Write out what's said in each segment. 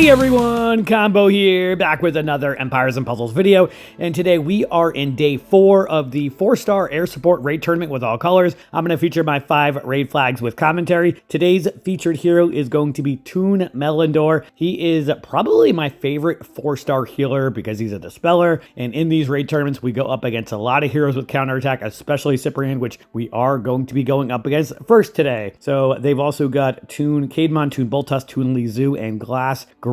Hey everyone, Combo here, back with another Empires and Puzzles video, and today we are in day 4 of the 4-star air support raid tournament with all colors. I'm going to feature my 5 raid flags with commentary. Today's featured hero is going to be Toon Melendor. He is probably my favorite 4-star healer because he's a dispeller, and in these raid tournaments we go up against a lot of heroes with counterattack, especially Cyprian, which we are going to be going up against first today. So they've also got Toon Cademon, Toon Boltus, Toon Lizu, and Glass Grim.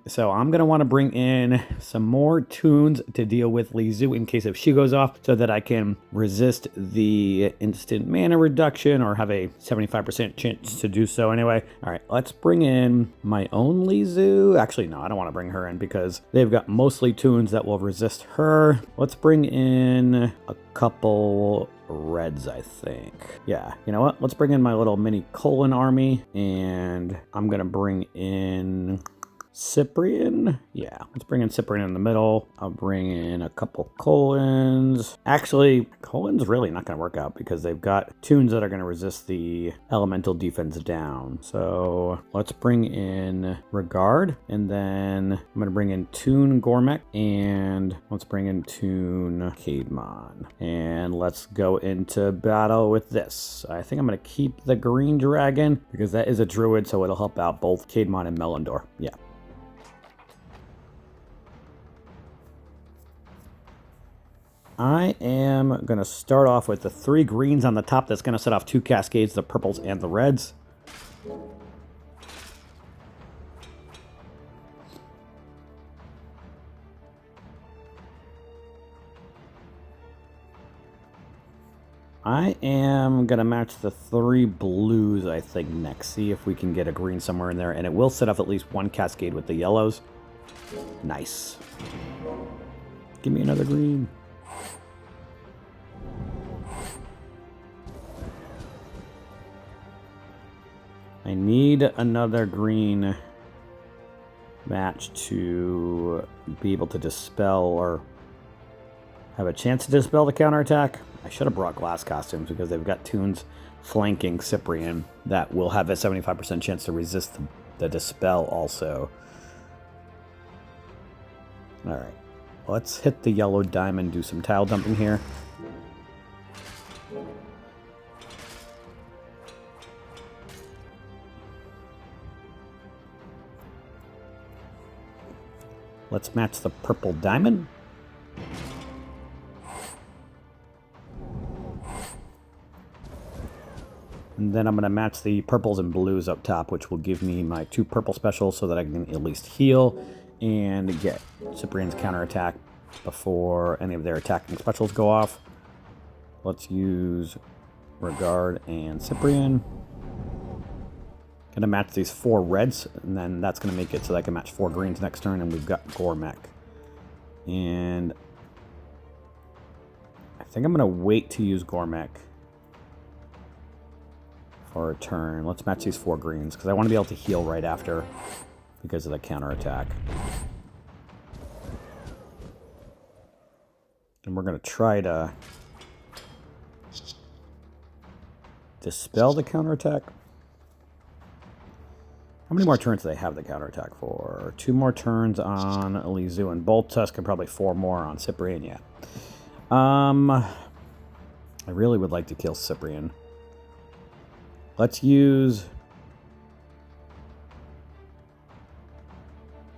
So I'm going to want to bring in some more Toons to deal with Lizu in case if she goes off so that I can resist the instant mana reduction or have a 75% chance to do so anyway. All right, let's bring in my own Lizu. Actually, no, I don't want to bring her in because they've got mostly Toons that will resist her. Let's bring in a couple reds, I think. Yeah, you know what? Let's bring in my little mini Colon army, and I'm going to bring in Cyprian. Yeah, let's bring in Cyprian in the middle. I'll bring in a couple Colons. Actually, Colon's really not going to work out because they've got Toons that are going to resist the elemental defense down. So let's bring in Regard, and then I'm going to bring in Toon Gormek, and let's bring in Toon Cademon. And let's go into battle with this. I think I'm going to keep the green dragon because that is a druid, so it'll help out both Cademon and Melendor. Yeah. I am going to start off with the 3 greens on the top. That's going to set off 2 cascades, the purples and the reds. I am going to match the 3 blues, I think, next. See if we can get a green somewhere in there. And it will set off at least 1 cascade with the yellows. Nice. Give me another green. I need another green match to be able to dispel or have a chance to dispel the counterattack. I should have brought glass costumes because they've got Toons flanking Cyprian that will have a 75% chance to resist the dispel also. Alright, let's hit the yellow diamond, do some tile dumping here. Let's match the purple diamond. And then I'm going to match the purples and blues up top, which will give me my 2 purple specials so that I can at least heal and get Cyprian's counterattack before any of their attacking specials go off. Let's use Regard and Cyprian. Gonna match these 4 reds, and then that's gonna make it so that I can match 4 greens next turn, and we've got Gormek. And I think I'm gonna wait to use Gormek for a turn. Let's match these 4 greens, because I want to be able to heal right after because of the counterattack. And we're gonna try to dispel the counterattack. How many more turns do they have the counterattack for? 2 more turns on Lizu and Boltus, and probably 4 more on Cyprian, yeah. I really would like to kill Cyprian. Let's use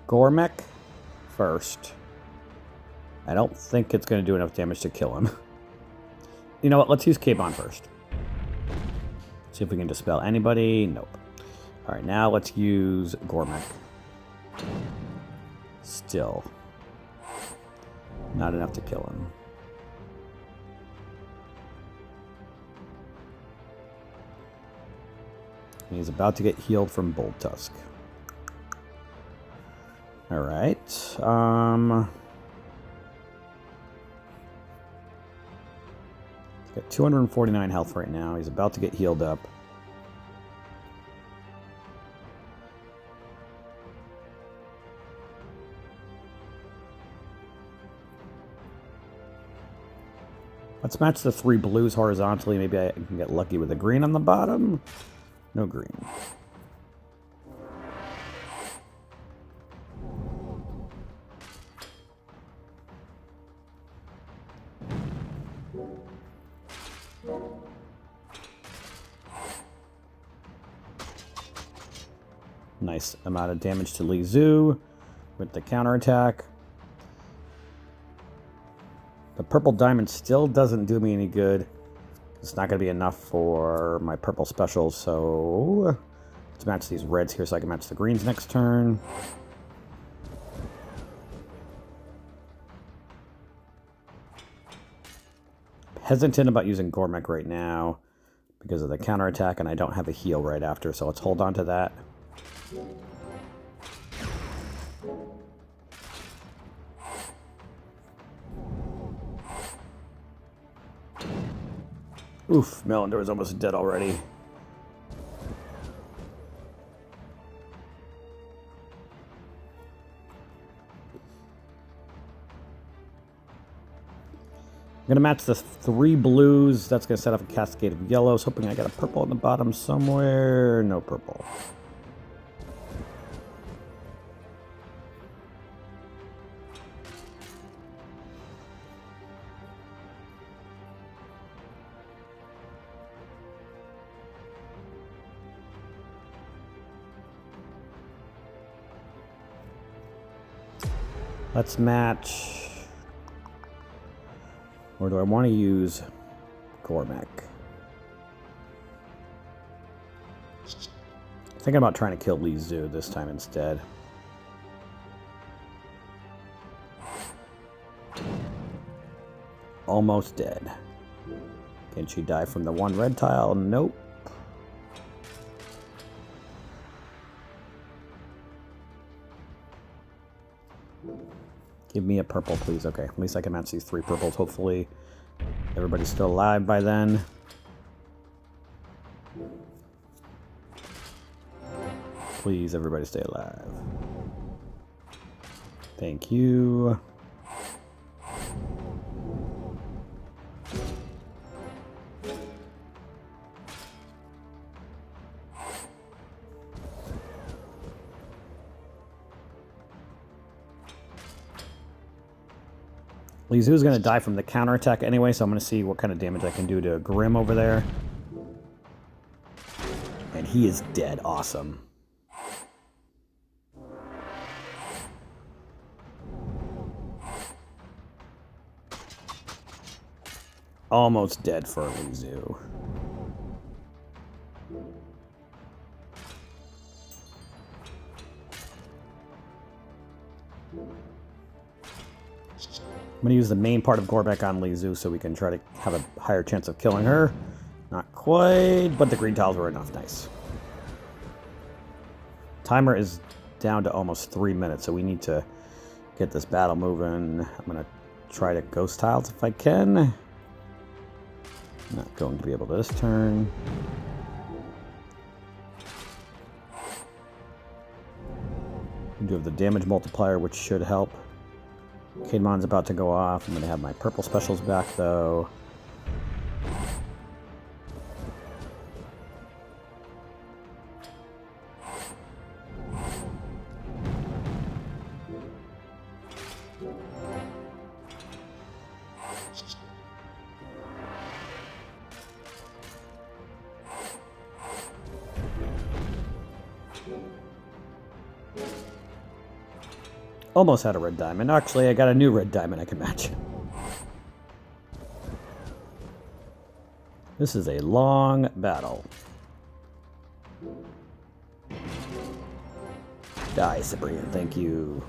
Gormek first. I don't think it's going to do enough damage to kill him. You know what? Let's use Cademon first. See if we can dispel anybody. Nope. All right, now let's use Gormek. Still not enough to kill him. He's about to get healed from Boltusk. All right. He's got 249 health right now. He's about to get healed up. Let's match the 3 blues horizontally. Maybe I can get lucky with a green on the bottom. No green. Nice amount of damage to Li Zhu with the counterattack. The purple diamond still doesn't do me any good. It's not going to be enough for my purple specials, so let's match these reds here so I can match the greens next turn. Hesitant about using Gormek right now because of the counterattack, and I don't have a heal right after, so let's hold on to that. Oof, Melendor is almost dead already. I'm going to match the 3 blues. That's going to set up a cascade of yellows, hoping I got a purple on the bottom somewhere. No purple. Let's match. Or do I want to use Gormek? Thinking about trying to kill Li Zhu this time instead. Almost dead. Can she die from the 1 red tile? Nope. Give me a purple, please. Okay, at least I can match these 3 purples. Hopefully everybody's still alive by then. Please, everybody stay alive. Thank you. Li Zhu is going to die from the counterattack anyway, so I'm going to see what kind of damage I can do to Grim over there. And he is dead. Awesome. Almost dead for Li Zhu. I'm going to use the main part of Gormek on Li Zhu so we can try to have a higher chance of killing her. Not quite, but the green tiles were enough. Nice. Timer is down to almost 3 minutes, so we need to get this battle moving. I'm going to try to ghost tiles if I can. Not going to be able to this turn. We do have the damage multiplier, which should help. Cademon's about to go off. I'm going to have my purple specials back, though. Almost had a red diamond. Actually, I got a new red diamond I can match. This is a long battle. Die, Cyprian. Thank you.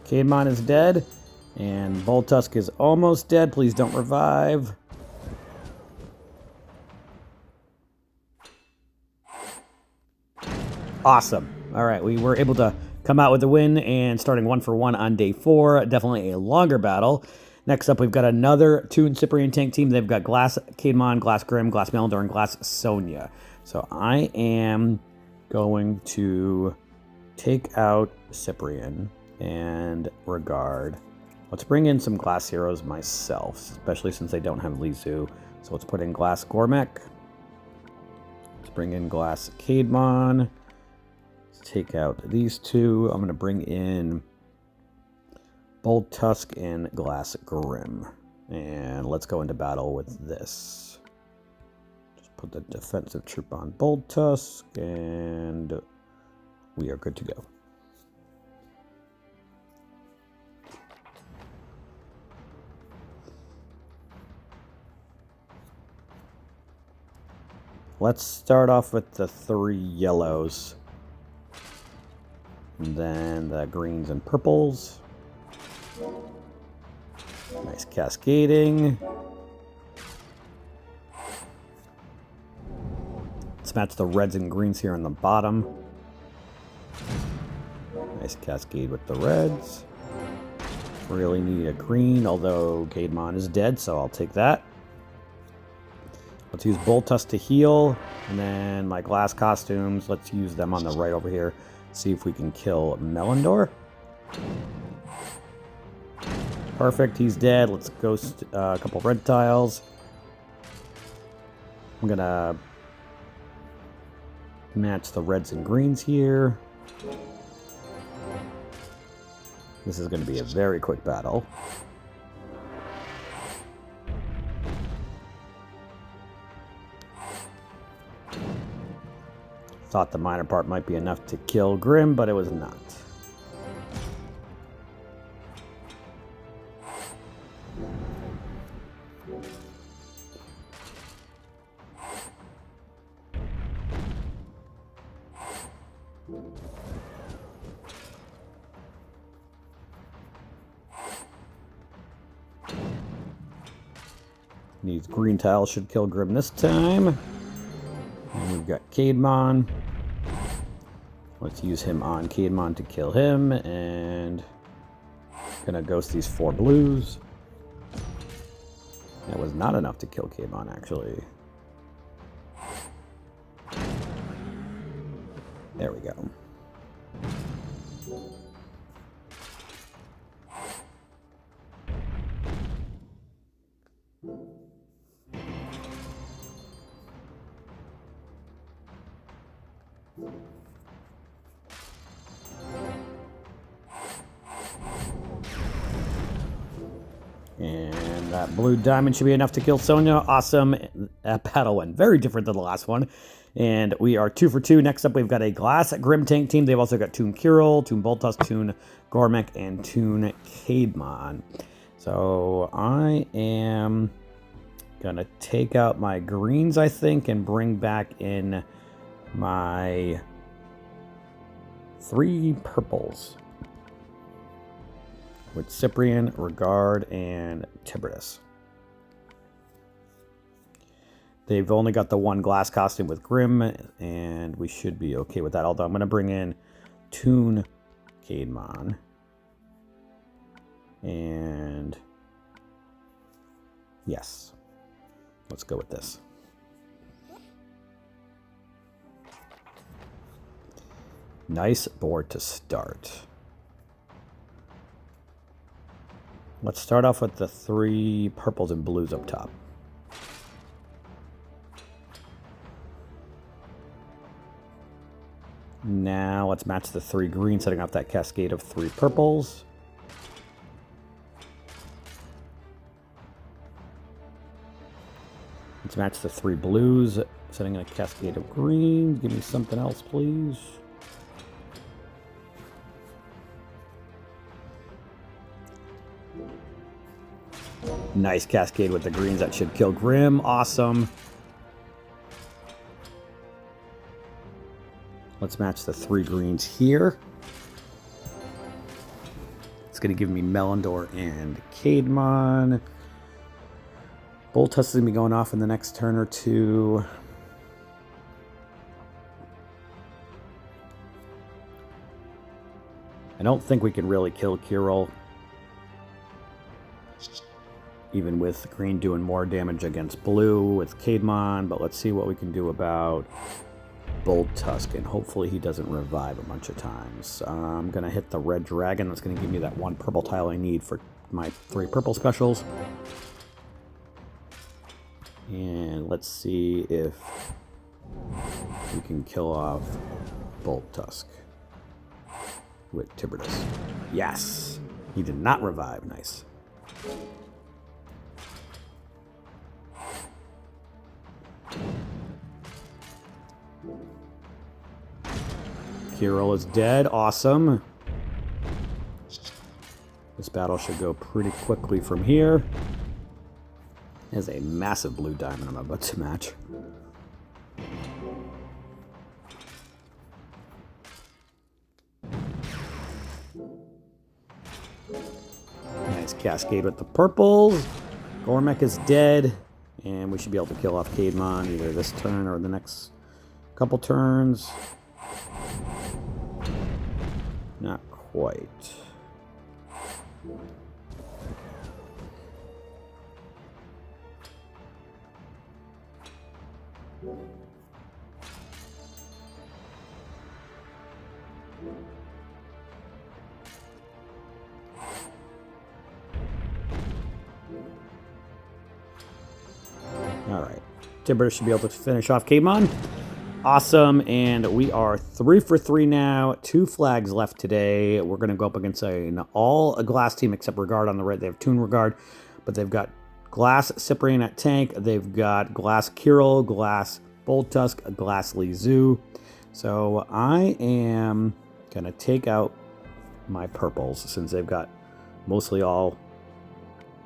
Cademon is dead, and Voltusk is almost dead. Please don't revive. Awesome. All right, we were able to come out with a win and starting 1-for-1 on day 4. Definitely a longer battle. Next up, we've got another Toon Cyprian tank team. They've got Glass Cademon, Glass Grim, Glass Melendor, and Glass Sonya. So I am going to take out Cyprian and Regard. Let's bring in some Glass Heroes myself, especially since they don't have Lizu. So let's put in Glass Gormek. Let's bring in Glass Caedmon. Let's take out these two. I'm going to bring in Bold Tusk and Glass Grim. And let's go into battle with this. Just put the defensive troop on Bold Tusk, and we are good to go. Let's start off with the 3 yellows. And then the greens and purples. Nice cascading. Let's match the reds and greens here on the bottom. Nice cascade with the reds. Really need a green, although Caedmon is dead, so I'll take that. Let's use Bold Tusk to heal, and then my glass costumes, let's use them on the right over here. See if we can kill Melendor. Perfect, he's dead. Let's ghost a couple red tiles. I'm gonna match the reds and greens here. This is gonna be a very quick battle. Thought the minor part might be enough to kill Grim, but it was not. These green tiles should kill Grim this time. And we've got Caedmon. Let's use him on Caedmon to kill him, and gonna ghost these 4 blues. That was not enough to kill Caedmon, actually. There we go. And that blue diamond should be enough to kill Sonya. Awesome. That battle went very different than the last one. And we are 2 for 2. Next up, we've got a Glass Grim Tank team. They've also got Toon Kirill, Toon Boltusk, Toon Gormek, and Toon Caedmon. So I am going to take out my greens, I think, and bring back in my 3 purples. With Cyprian, Regard, and Tiberius. They've only got the 1 glass costume with Grim, and we should be okay with that. Although I'm going to bring in Toon Caedmon. And yes, let's go with this. Nice board to start. Let's start off with the 3 purples and blues up top. Now let's match the 3 greens, setting off that cascade of 3 purples. Let's match the 3 blues, setting a cascade of greens. Give me something else, please. Nice cascade with the greens. That should kill Grim. Awesome. Let's match the 3 greens here. It's going to give me Melendor and Caedmon. Bold Tusk is going to be going off in the next turn or 2. I don't think we can really kill Kirill, even with green doing more damage against blue with Caedmon, but let's see what we can do about Bold Tusk, and hopefully he doesn't revive a bunch of times. I'm going to hit the red dragon. That's going to give me that 1 purple tile I need for my 3 purple specials. And let's see if we can kill off Bold Tusk with Tiberius. Yes! He did not revive. Nice. Kirill is dead. Awesome. This battle should go pretty quickly from here. There's a massive blue diamond I'm about to match. Nice cascade with the purples. Gormek is dead. And we should be able to kill off Caedmon either this turn or the next couple turns. Not quite. Alright. Tiberius should be able to finish off Caedmon. Awesome, and we are 3 for 3 now. 2 flags left today. We're going to go up against a glass team except Regard on the red. They have Toon Regard, but they've got glass Cyprian at tank. They've got glass Kirill, glass Bold Tusk, glass Lizu. So I am going to take out my purples since they've got mostly all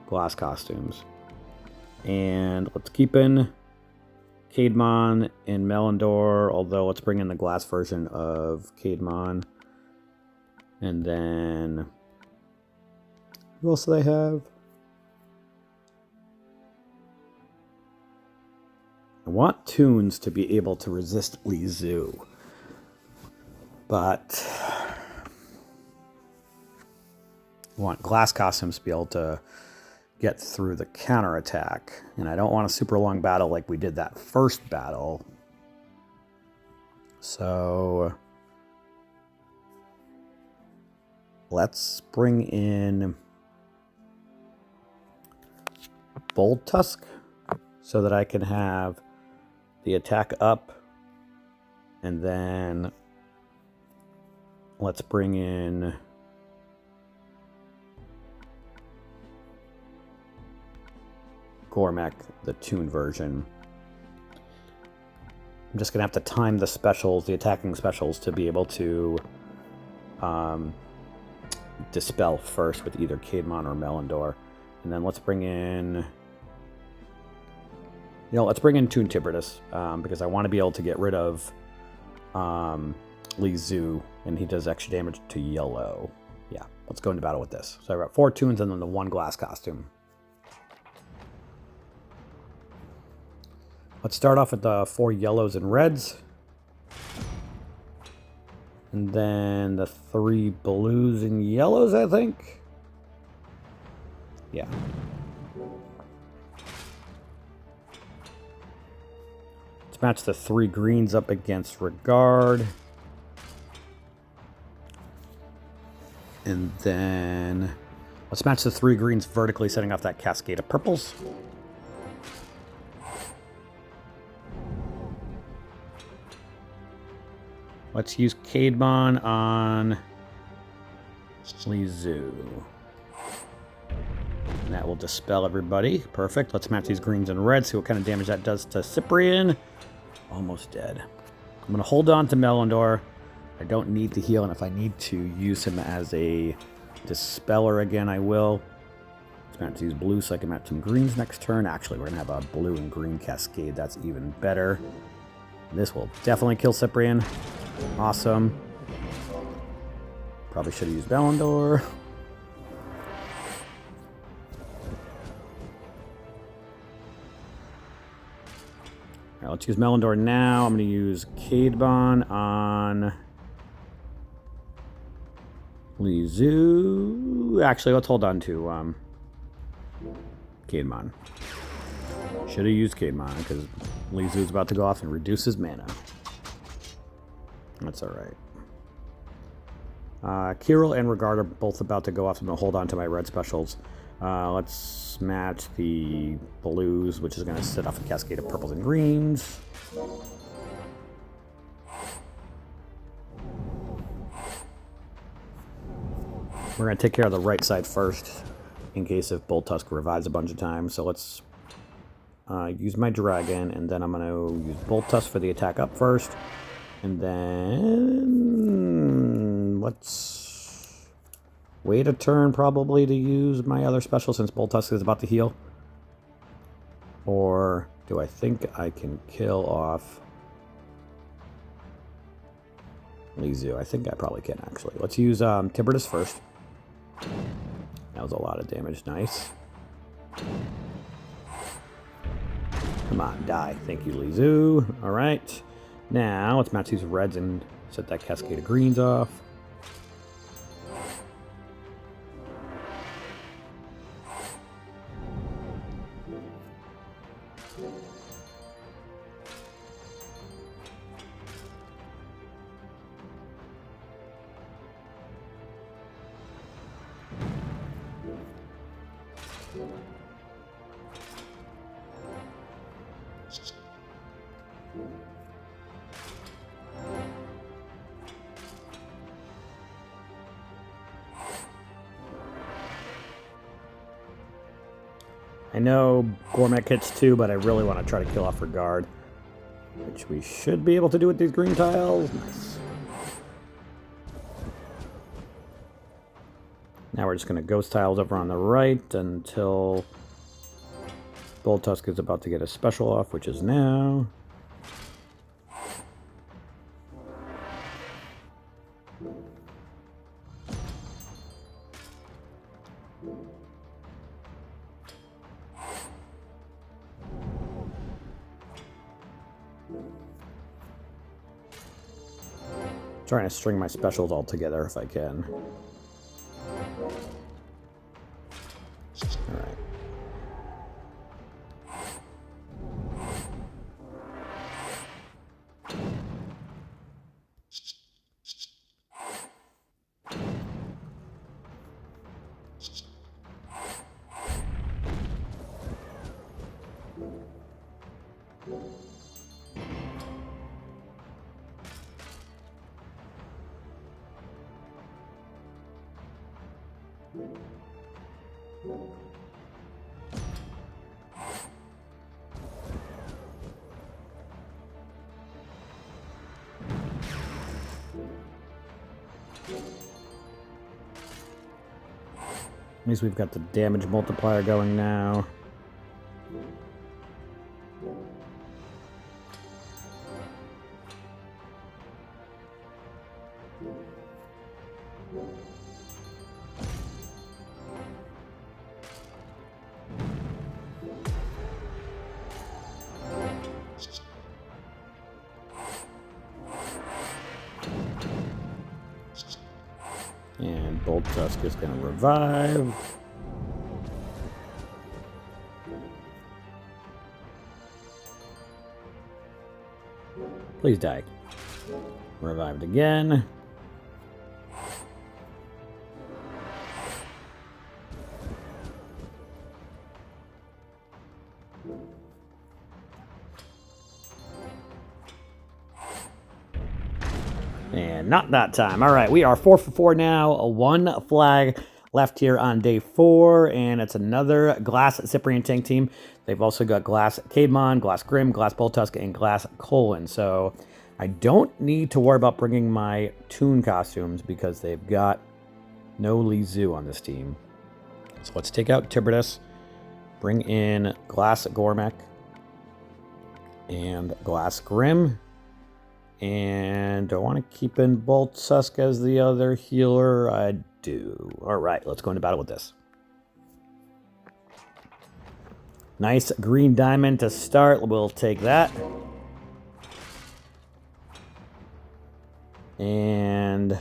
glass costumes. And let's keep in Caedmon and Melendor, although let's bring in the glass version of Caedmon. And then who else do they have? I want Toons to be able to resist Lizu. But I want glass costumes to be able to get through the counterattack. And I don't want a super long battle like we did that first battle. So let's bring in Bold Tusk so that I can have the attack up. And then let's bring in Gormek, the Toon version. I'm just going to have to time the specials, the attacking specials, to be able to dispel first with either Caedmon or Melendor. And then let's bring in... let's bring in Toon Tiberius, because I want to be able to get rid of Lizu, and he does extra damage to yellow. Yeah, let's go into battle with this. So I've got 4 Toons and then the 1 glass costume. Let's start off with the 4 yellows and reds. And then the 3 blues and yellows, I think. Yeah. Let's match the 3 greens up against Regard. And then let's match the 3 greens vertically, setting off that cascade of purples. Let's use Caedmon on Lizu. And that will dispel everybody. Perfect. Let's match these greens and reds, see what kind of damage that does to Cyprian. Almost dead. I'm going to hold on to Melendor. I don't need to heal, and if I need to use him as a dispeller again, I will. Let's match these blues so I can match some greens next turn. Actually, we're going to have a blue and green cascade. That's even better. This will definitely kill Cyprian. Awesome. Probably should have used Melendor. Alright, let's use Melendor now. I'm going to use Caedmon on Lizu. Actually, let's hold on to Caedmon. Should have used Caedmon because Lizu's about to go off and reduce his mana. That's all right. Kirill and Regard are both about to go off. I'm going to hold on to my red specials. Let's match the blues, which is going to set off a cascade of purples and greens. We're going to take care of the right side first, in case if Bolt Tusk revives a bunch of times. So let's use my dragon, and then I'm going to use Bolt Tusk for the attack up first. And then let's wait a turn probably to use my other special since Bolt Tusk is about to heal. Or do I think I can kill off Lizu? I think I probably can actually. Let's use Tiberius first. That was a lot of damage. Nice. Come on, die. Thank you, Lizu. All right. Now, let's match these reds and set that cascade of greens off. I know Gormek hits too, but I really want to try to kill off Regard, which we should be able to do with these green tiles. Nice. Now we're just going to ghost tiles over on the right until Bolt Tusk is about to get a special off, which is now. Trying to string my specials all together if I can. All right. At least we've got the damage multiplier going now. And Bolt Tusk is going to revive. Please die. Revived again. And not that time. All right, we are 4 for 4 now. One flag left here on day 4, and it's another Glass Cyprian tank team. They've also got Glass Caedmon, Glass Grim, Glass Boltusk, and Glass Colon. So I don't need to worry about bringing my Toon costumes because they've got no Lizu on this team. So let's take out Tiberius, bring in Glass Gormek and Glass Grim. And do I want to keep in Bolt Tusk as the other healer? I do. All right, let's go into battle with this. Nice green diamond to start. We'll take that. And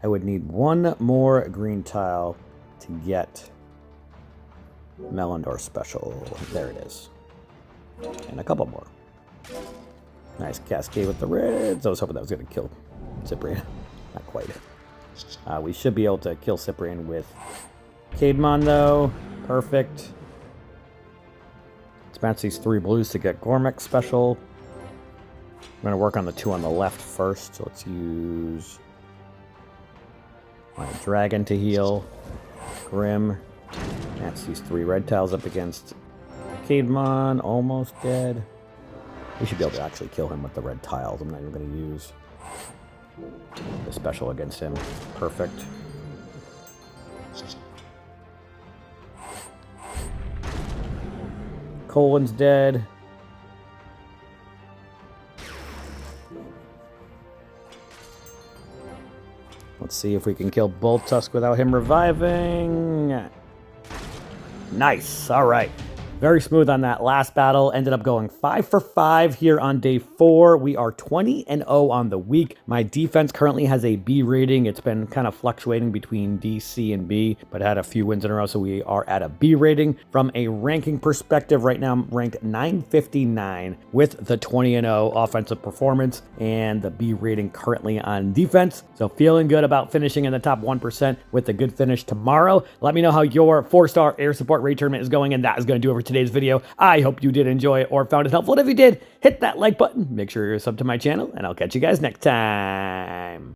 I would need one more green tile to get Melendor special. There it is. And a couple more. Nice cascade with the reds. I was hoping that was going to kill Cyprian. Not quite. We should be able to kill Cyprian with Cademon, though. Perfect. Let's match these 3 blues to get Gormek special. I'm going to work on the 2 on the left first. So let's use my dragon to heal. Grim. Match these 3 red tiles up against Cademon. Almost dead. We should be able to actually kill him with the red tiles. I'm not even going to use the special against him. Perfect. Colin's dead. Let's see if we can kill Boltusk without him reviving. Nice. All right. Very smooth on that last battle. Ended up going 5 for 5 here on day 4. We are 20-0 on the week. My defense currently has a B rating. It's been kind of fluctuating between D, C, and B, but had a few wins in a row, so we are at a B rating. From a ranking perspective, right now I'm ranked 959 with the 20-0 offensive performance and the B rating currently on defense. So feeling good about finishing in the top 1% with a good finish tomorrow. Let me know how your 4-star air support raid tournament is going, and that is going to do it for today's video. I hope you did enjoy it or found it helpful. And if you did, hit that like button. Make sure you're subbed to my channel, and I'll catch you guys next time.